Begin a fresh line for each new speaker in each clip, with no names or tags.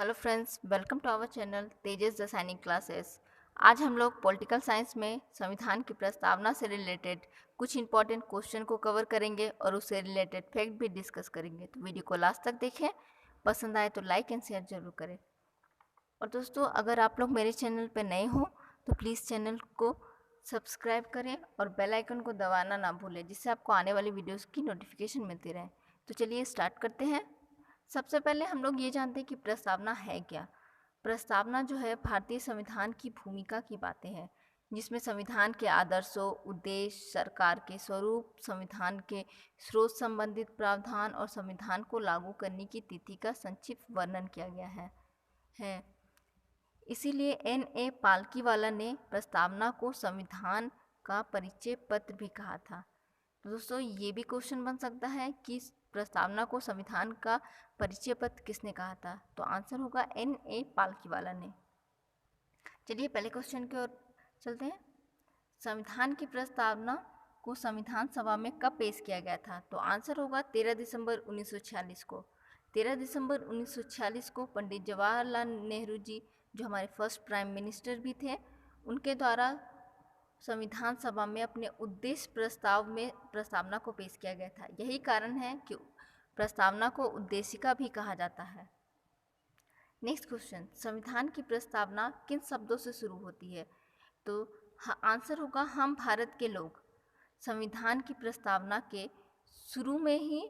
Hello friends, welcome to our channel Tejas रसायनिक classes. आज हम लोग पॉलिटिकल साइंस में संविधान की प्रस्तावना से रिलेटेड कुछ इंपॉर्टेंट क्वेश्चन को कवर करेंगे और उससे रिलेटेड फैक्ट भी डिस्कस करेंगे। तो वीडियो को लास्ट तक देखें, पसंद आए तो लाइक एंड शेयर जरूर करें। और दोस्तों, अगर आप लोग मेरे चैनल पर नए हो तो प्लीज़ चैनल को सब्सक्राइब करें और बेल आइकन को दबाना ना भूलें, जिससे आपको आने वाली वीडियोज़ की नोटिफिकेशन मिलती रहे। तो चलिए स्टार्ट करते हैं। सबसे पहले हम लोग ये जानते हैं कि प्रस्तावना है क्या। प्रस्तावना जो है भारतीय संविधान की भूमिका की बातें हैं, जिसमें संविधान के आदर्शों, उद्देश्य, सरकार के स्वरूप, संविधान के स्रोत संबंधित प्रावधान और संविधान को लागू करने की तिथि का संक्षिप्त वर्णन किया गया है। इसीलिए N.A. पालकीवाला ने प्रस्तावना को संविधान का परिचय पत्र भी कहा था। तो दोस्तों, ये भी क्वेश्चन बन सकता है कि प्रस्तावना को संविधान का परिचय पत्र किसने कहा था। तो आंसर होगा N.A. पालकीवाला ने। चलिए पहले क्वेश्चन की ओर चलते हैं। संविधान की प्रस्तावना को संविधान सभा में कब पेश किया गया था। तो आंसर होगा 13 दिसंबर 1946 को। 13 दिसंबर 1946 को पंडित जवाहरलाल नेहरू जी, जो हमारे फर्स्ट प्राइम मिनिस्टर भी थे, उनके द्वारा संविधान सभा में अपने उद्देश्य प्रस्ताव में प्रस्तावना को पेश किया गया था। यही कारण है कि प्रस्तावना को उद्देशिका भी कहा जाता है। नेक्स्ट क्वेश्चन, संविधान की प्रस्तावना किन शब्दों से शुरू होती है। तो आंसर होगा हम भारत के लोग। संविधान की प्रस्तावना के शुरू में ही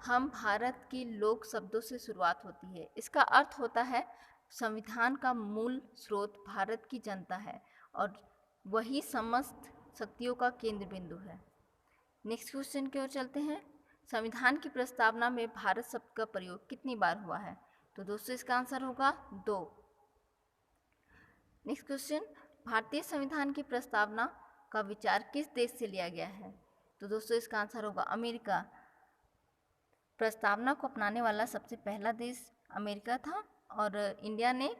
हम भारत के लोग शब्दों से शुरुआत होती है। इसका अर्थ होता है संविधान का मूल स्रोत भारत की जनता है और वही समस्त शक्तियों का केंद्र बिंदु है। नेक्स्ट क्वेश्चन की ओर चलते हैं। संविधान की प्रस्तावना में भारत शब्द का प्रयोग कितनी बार हुआ है। तो दोस्तों, इसका आंसर होगा 2। नेक्स्ट क्वेश्चन, भारतीय संविधान की प्रस्तावना का विचार किस देश से लिया गया है। तो दोस्तों, इसका आंसर होगा अमेरिका। प्रस्तावना को अपनाने वाला सबसे पहला देश अमेरिका था और इंडिया ने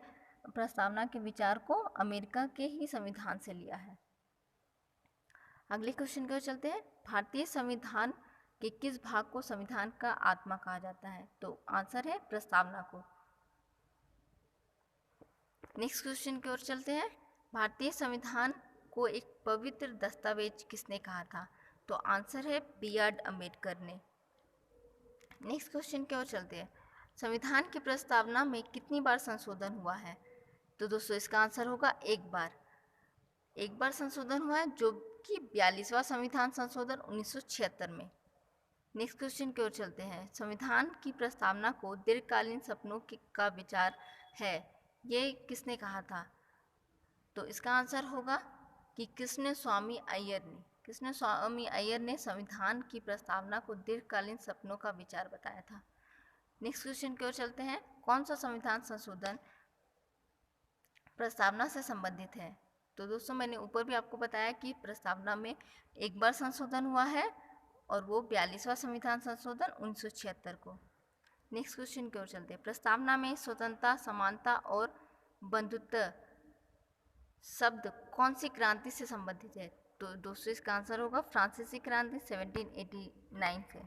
प्रस्तावना के विचार को अमेरिका के ही संविधान से लिया है। अगले क्वेश्चन की ओर चलते हैं। भारतीय संविधान के किस भाग को संविधान का आत्मा कहा जाता है। तो आंसर है प्रस्तावना को। नेक्स्ट क्वेश्चन की ओर चलते हैं। भारतीय संविधान को एक पवित्र दस्तावेज किसने कहा था। तो आंसर है B.R. अम्बेडकर ने। नेक्स्ट क्वेश्चन की ओर चलते हैं। संविधान की प्रस्तावना में कितनी बार संशोधन हुआ है। तो दोस्तों, इसका आंसर होगा एक बार संशोधन हुआ है, जो कि 42वां संविधान संशोधन 1976 में। नेक्स्ट क्वेश्चन की ओर चलते हैं। संविधान की प्रस्तावना को दीर्घकालीन सपनों का विचार है, ये किसने कहा था। तो इसका आंसर होगा कि कृष्ण स्वामी अय्यर ने संविधान की प्रस्तावना को दीर्घकालीन सपनों का विचार बताया था। नेक्स्ट क्वेश्चन की ओर चलते हैं। कौन सा संविधान संशोधन प्रस्तावना से संबंधित है। तो दोस्तों, मैंने ऊपर भी आपको बताया कि प्रस्तावना में एक बार संशोधन हुआ है और वो 42वां संविधान संशोधन 1976 को। नेक्स्ट क्वेश्चन की ओर चलते हैं। प्रस्तावना में स्वतंत्रता, समानता और बंधुत्व शब्द कौन सी क्रांति से संबंधित है। तो दोस्तों, इसका आंसर होगा फ्रांसीसी क्रांति 1789 से।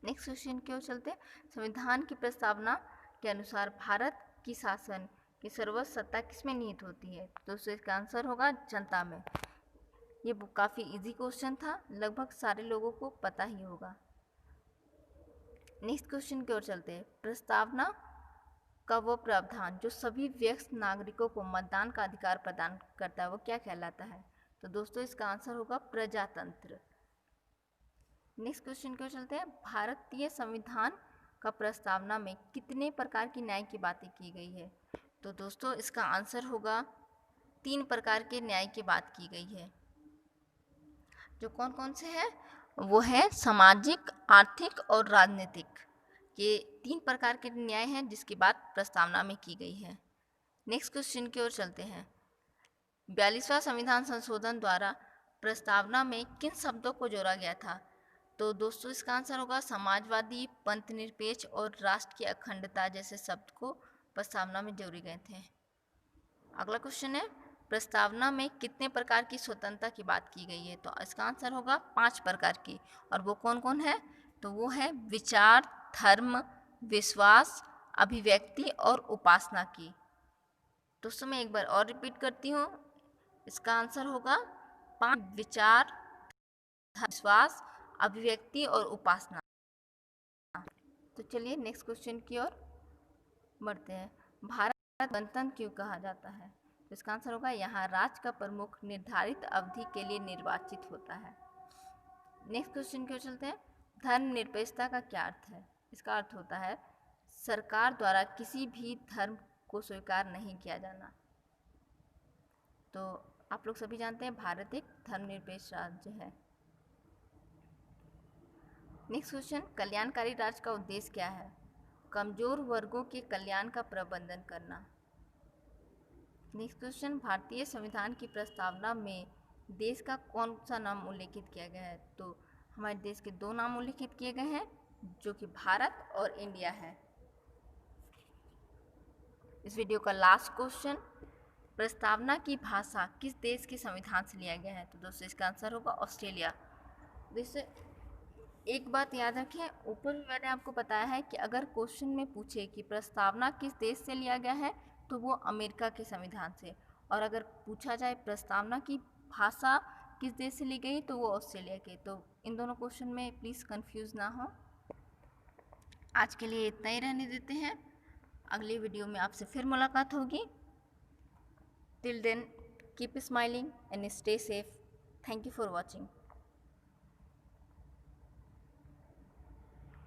नेक्स्ट क्वेश्चन की ओर चलते हैं। संविधान की प्रस्तावना के अनुसार भारत की शासन की सर्वोच्च सत्ता किसमें निहित होती है। दोस्तों, इसका आंसर होगा जनता में। ये काफ़ी इजी क्वेश्चन था, लगभग सारे लोगों को पता ही होगा। नेक्स्ट क्वेश्चन की ओर चलते हैं। प्रस्तावना का वो प्रावधान जो सभी वयस्क नागरिकों को मतदान का अधिकार प्रदान करता है, वो क्या कहलाता है। तो दोस्तों, इसका आंसर होगा प्रजातंत्र। नेक्स्ट क्वेश्चन की ओर चलते हैं। भारतीय संविधान का प्रस्तावना में कितने प्रकार की न्याय की बातें की गई है। तो दोस्तों, इसका आंसर होगा 3 प्रकार के न्याय की बात की गई है। जो कौन कौन से हैं, वो है सामाजिक, आर्थिक और राजनीतिक। ये 3 प्रकार के न्याय हैं जिसकी बात प्रस्तावना में की गई है। नेक्स्ट क्वेश्चन की ओर चलते हैं। 42वां संविधान संशोधन द्वारा प्रस्तावना में किन शब्दों को जोड़ा गया था। तो दोस्तों, इसका आंसर होगा समाजवादी, पंथ निरपेक्ष और राष्ट्र की अखंडता जैसे शब्द को प्रस्तावना में जोड़े गए थे। अगला क्वेश्चन है, प्रस्तावना में कितने प्रकार की स्वतंत्रता की बात की गई है। तो इसका आंसर होगा 5 प्रकार की। और वो कौन कौन है। तो वो है विचार, धर्म, विश्वास, अभिव्यक्ति और उपासना की। दोस्तों मैं एक बार और रिपीट करती हूँ, इसका आंसर होगा 5 विचार, विश्वास, अभिव्यक्ति और उपासना। तो चलिए नेक्स्ट क्वेश्चन की ओर बढ़ते हैं। भारत गणतंत्र क्यों कहा जाता है? तो इसका आंसर होगा यहाँ राज्य का प्रमुख निर्धारित अवधि के लिए निर्वाचित होता है। नेक्स्ट क्वेश्चन की ओर चलते हैं। धर्मनिरपेक्षता का क्या अर्थ है? इसका अर्थ होता है सरकार द्वारा किसी भी धर्म को स्वीकार नहीं किया जाना। तो आप लोग सभी जानते हैं भारत एक धर्मनिरपेक्ष राज्य है। नेक्स्ट क्वेश्चन, कल्याणकारी राज्य का उद्देश्य क्या है? कमजोर वर्गों के कल्याण का प्रबंधन करना। नेक्स्ट क्वेश्चन, भारतीय संविधान की प्रस्तावना में देश का कौन सा नाम उल्लेखित किया गया है? तो हमारे देश के 2 नाम उल्लेखित किए गए हैं, जो कि भारत और इंडिया है। इस वीडियो का लास्ट क्वेश्चन, प्रस्तावना की भाषा किस देश के संविधान से लिया गया है? तो दोस्तों इसका आंसर होगा ऑस्ट्रेलिया। दोस्तों एक बात याद रखें, ऊपर भी मैंने आपको बताया है कि अगर क्वेश्चन में पूछे कि प्रस्तावना किस देश से लिया गया है तो वो अमेरिका के संविधान से, और अगर पूछा जाए प्रस्तावना की भाषा किस देश से ली गई तो वो ऑस्ट्रेलिया के। तो इन दोनों क्वेश्चन में प्लीज़ कंफ्यूज ना हो। आज के लिए इतना ही रहने देते हैं, अगली वीडियो में आपसे फिर मुलाकात होगी। Till then keep smiling and stay safe. Thank you for watching.